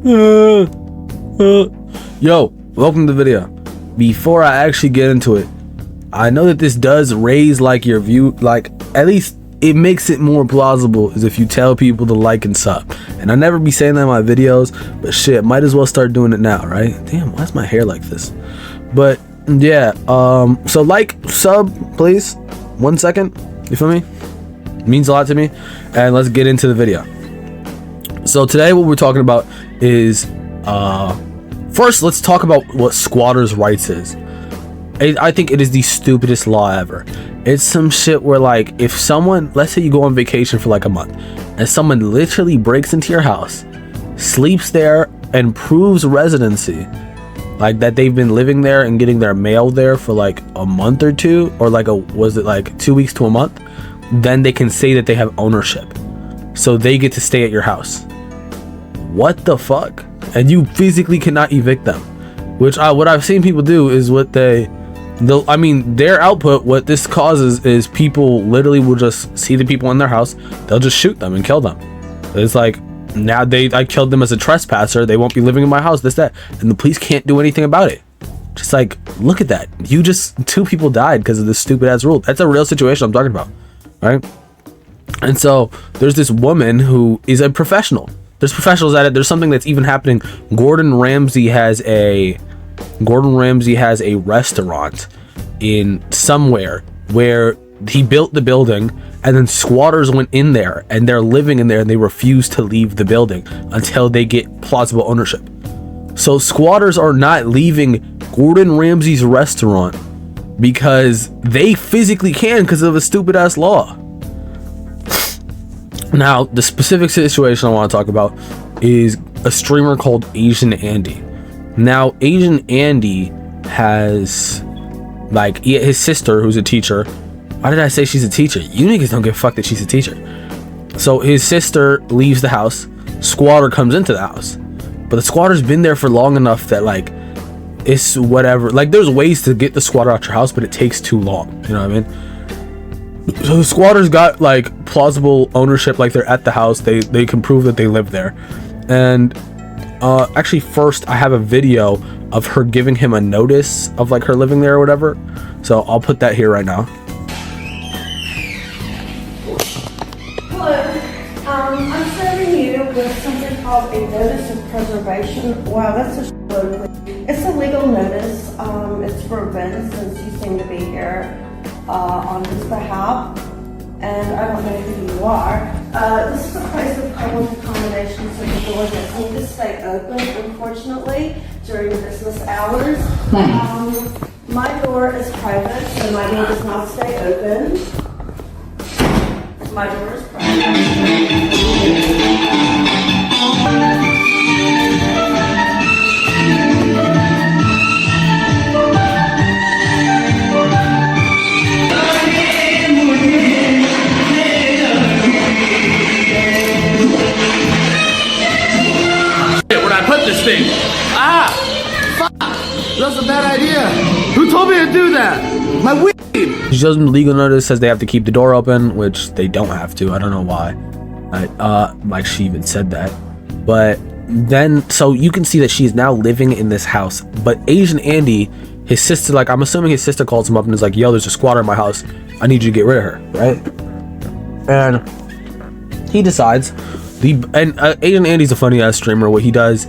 Yo, welcome to the video. Before I actually get into it, I know that this does raise like your view, like at least it makes it more plausible is if you tell people to like and sub. And I never be saying that in my videos, but shit, might as well start doing it now, right? Damn, why is my hair like this? But yeah, so like, sub, please. 1 second, you feel me? It means a lot to me. And let's get into the video. So today what we're talking about is, first let's talk about what squatters' rights is. I think it is the stupidest law ever. It's some shit where like if someone, let's say you go on vacation for like a month and someone literally breaks into your house, sleeps there and proves residency, like that they've been living there and getting their mail there for like a month or two, or like was it like 2 weeks to a month, then they can say that they have ownership. So they get to stay at your house. What the fuck? And you physically cannot evict them. Which what I've seen people do is I mean, their output, what this causes is people literally will just see the people in their house, they'll just shoot them and kill them. It's like, now I killed them as a trespasser, they won't be living in my house, this, that, and the police can't do anything about it. Just like, look at that. Two people died because of this stupid ass rule. That's a real situation I'm talking about, right? And so there's this woman who is a professional. There's professionals at it. There's something that's even happening. Gordon Ramsay has a restaurant in somewhere where he built the building, and then squatters went in there and they're living in there and they refuse to leave the building until they get plausible ownership. So squatters are not leaving Gordon Ramsay's restaurant because they physically can because of a stupid ass law. Now, the specific situation I want to talk about is a streamer called Asian Andy. Now, Asian Andy has, like, his sister, who's a teacher. Why did I say she's a teacher? You niggas don't give a fuck that she's a teacher. So his sister leaves the house. Squatter comes into the house. But the squatter's been there for long enough that, like, it's whatever. Like, there's ways to get the squatter out your house, but it takes too long. You know what I mean? So the squatter's got, like, plausible ownership. Like, they're at the house. They can prove that they live there. And actually, first I have a video of her giving him a notice of like her living there or whatever, so I'll put that here right now. Hello, I'm serving you with something called a notice of preservation. Wow, that's a shitload. It's a legal notice. It's for Vince, since you seem to be here on his behalf, and I don't know who you are. This is a place of public accommodation, so the doors need to stay open, unfortunately, during business hours. My door is private, so my door does not stay open. My door is private. This thing. Fuck. That's a bad idea. Who told me to do that? My weed. She shows them the legal notice, says they have to keep the door open, which they don't have to. I don't know why. Like she even said that. But then, so you can see that she is now living in this house. But Asian Andy, his sister, like I'm assuming his sister calls him up and is like, yo, there's a squatter in my house. I need you to get rid of her, right? And he decides. Asian Andy's a funny ass streamer. What he does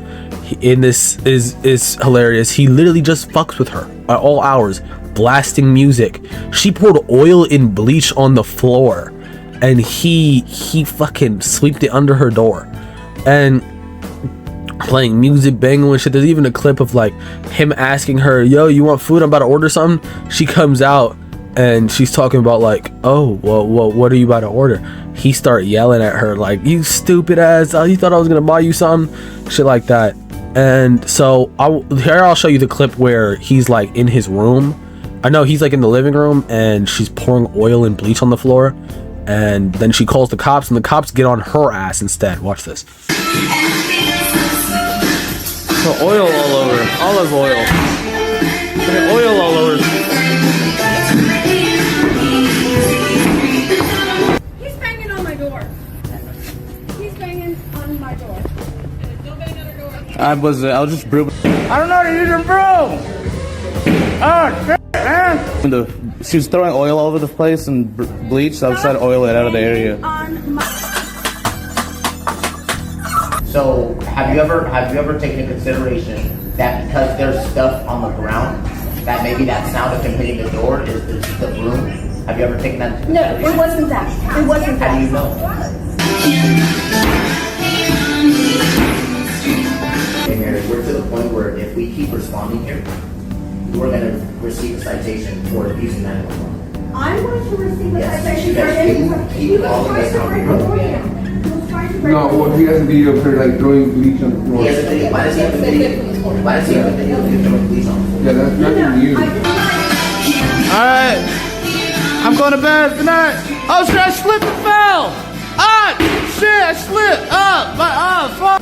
in this is hilarious. He literally just fucks with her at all hours, blasting music. She poured oil and bleach on the floor, and he fucking swept it under her door, and playing music, banging with shit. There's even a clip of like him asking her, "Yo, you want food? I'm about to order something." She comes out and she's talking about like, "Oh, well, what are you about to order?" He start yelling at her like, "You stupid ass! You thought I was gonna buy you something?" Shit like that. And so I'll show you the clip where he's like in his room. I know he's like in the living room, and she's pouring oil and bleach on the floor, and then she calls the cops, and the cops get on her ass instead. Watch this. So oil all over, olive oil, oil all over. He's banging on my door. He's banging on my door. Don't bang on her door. I was just brewing. I don't know how to use a broom. Oh shit, man! She was throwing oil all over the place and bleach, so I was trying to oil it out of the area. So have you ever taken into consideration that because there's stuff on the ground, that maybe that sound of him hitting the door is the broom? Have you ever taken that into consideration? No, it wasn't that. It wasn't that. How do you know? Hey Mary, we're to the point where if we keep responding here, we're going to receive a citation for abusing animals. I'm going to receive a Yes, citation for because anything. he calling us on the road. No, well, he has a video of her like throwing bleach on the floor. He has a video. Why does he have a video? Why does he have a video of him throwing bleach on the floor? Yeah, that's nothing new. Alright. I'm going to bed. Good night. Oh shit, I slipped and fell. Ah, shit, I slipped. Fuck.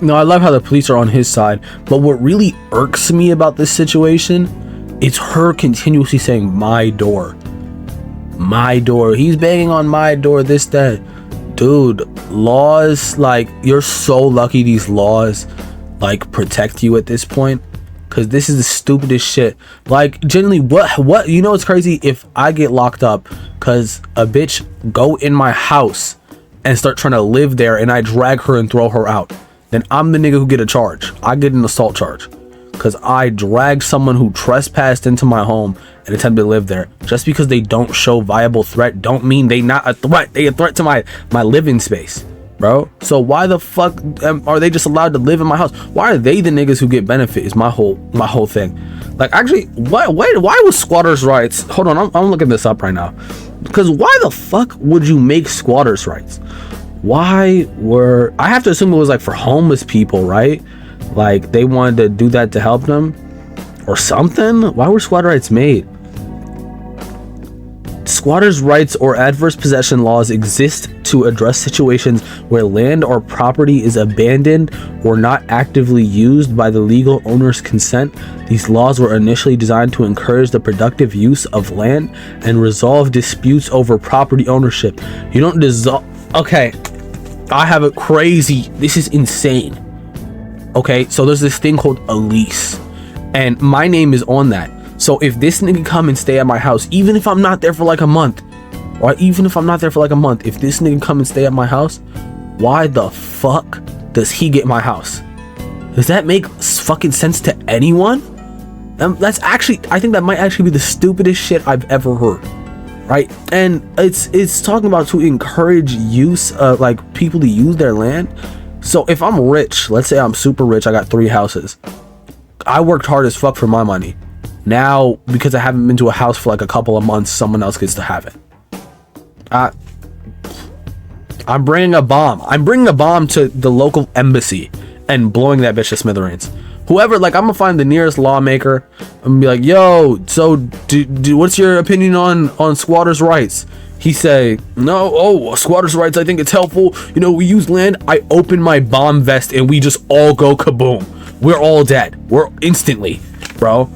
No, I love how the police are on his side, but what really irks me about this situation is her continuously saying my door. My door. He's banging on my door, this, that. Dude, laws, like, you're so lucky these laws, like, protect you at this point. Because this is the stupidest shit. Like, generally, what, you know what's crazy? If I get locked up because a bitch go in my house and start trying to live there and I drag her and throw her out, then I'm the nigga who get a charge. I get an assault charge because I dragged someone who trespassed into my home and attempted to live there. Just because they don't show viable threat don't mean they not a threat. They a threat to my living space, bro. So why the fuck are they just allowed to live in my house? Why are they the niggas who get benefit is my whole thing. Like, actually, why was squatters' rights? Hold on, I'm looking this up right now. Because why the fuck would you make squatters' rights? I have to assume it was like for homeless people, right? Like they wanted to do that to help them or something. Why were squatter rights made? Squatters' rights or adverse possession laws exist to address situations where land or property is abandoned or not actively used by the legal owner's consent. These laws were initially designed to encourage the productive use of land and resolve disputes over property ownership. You don't dissolve. Okay, I have a crazy, this is insane. Okay, so there's this thing called a lease and my name is on that. So if this nigga come and stay at my house, even if I'm not there for like a month, or even if I'm not there for like a month, if this nigga come and stay at my house, why the fuck does he get my house? Does that make fucking sense to anyone? That's actually, I think that might actually be the stupidest shit I've ever heard. Right? And it's talking about to encourage use of like people to use their land. So if I'm rich, let's say I'm super rich, I got 3 houses. I worked hard as fuck for my money. Now, because I haven't been to a house for like a couple of months, someone else gets to have it. I'm bringing a bomb. I'm bringing a bomb to the local embassy and blowing that bitch to smithereens. Whoever, like, I'm gonna find the nearest lawmaker. I'm gonna be like, yo, so what's your opinion on squatters' rights? He say, no, squatters' rights, I think it's helpful. You know, we use land. I open my bomb vest and we just all go kaboom. We're all dead. We're instantly, bro.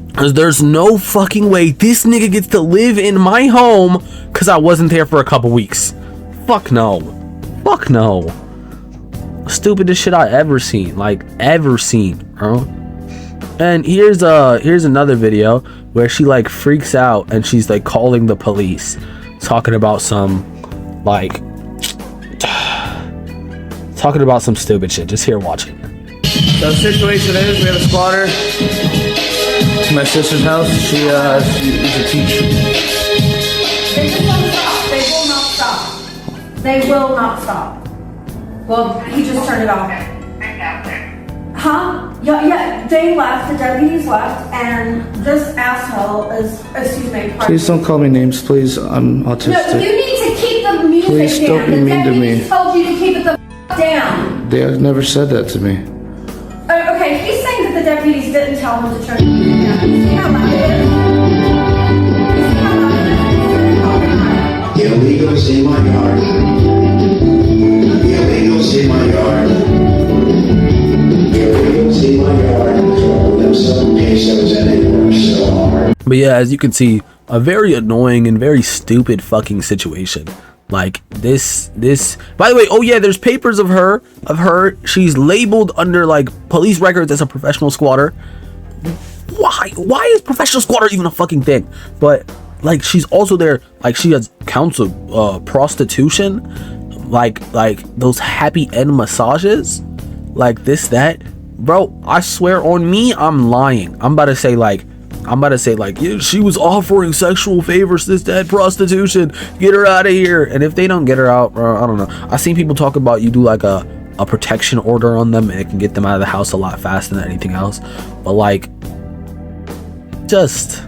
Because there's no fucking way this nigga gets to live in my home because I wasn't there for a couple weeks. Fuck no. Fuck no. Stupidest shit I ever seen. Like, ever seen, bro. And here's another video where she like freaks out and she's like calling the police, talking about some stupid shit. Just here watching. So the situation is, we have a squatter to my sister's house. She's a teacher. They just won't stop. They will not stop. They will not stop. Well, he just turned it off. Huh? Yeah, they left, the deputies left, and this asshole is, excuse me, pardon. Please don't call me names, please. I'm autistic. No, you need to keep the music Please down. don't be The mean to me. deputies told you to keep it the down. They have never said that to me. Okay, he's saying that the deputies didn't tell him to turn the music down. You see how loud it is? You see how loud it is? Illegals in my yard. Illegals in my yard. Illegals in my yard. Throwing them some pesos and they work so hard. But yeah, as you can see, a very annoying and very stupid fucking situation. Like this by the way, oh yeah, there's papers of her she's labeled under like police records as a professional squatter. Why is professional squatter even a fucking thing? But like she's also there, like she has counseled prostitution, like those happy end massages, like this, that. Bro, I swear on me, I'm lying. I'm about to say like yeah, she was offering sexual favors, this, that, prostitution, get her out of here. And if they don't get her out, bro, I don't know. I've seen people talk about you do like a protection order on them and it can get them out of the house a lot faster than anything else. But like, just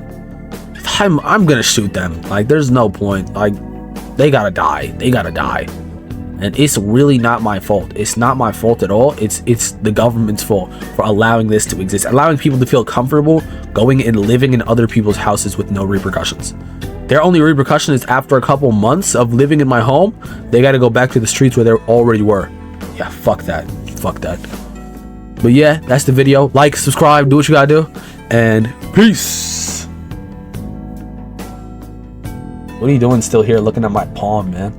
I'm gonna shoot them. Like there's no point. Like they gotta die. And it's really not my fault. It's not my fault at all. It's the government's fault for allowing this to exist, allowing people to feel comfortable going and living in other people's houses with no repercussions. Their only repercussion is after a couple months of living in my home, they got to go back to the streets where they already were. Yeah, fuck that. But yeah, that's the video. Like, subscribe, do what you gotta do, and peace. What are you doing still here looking at my palm, man?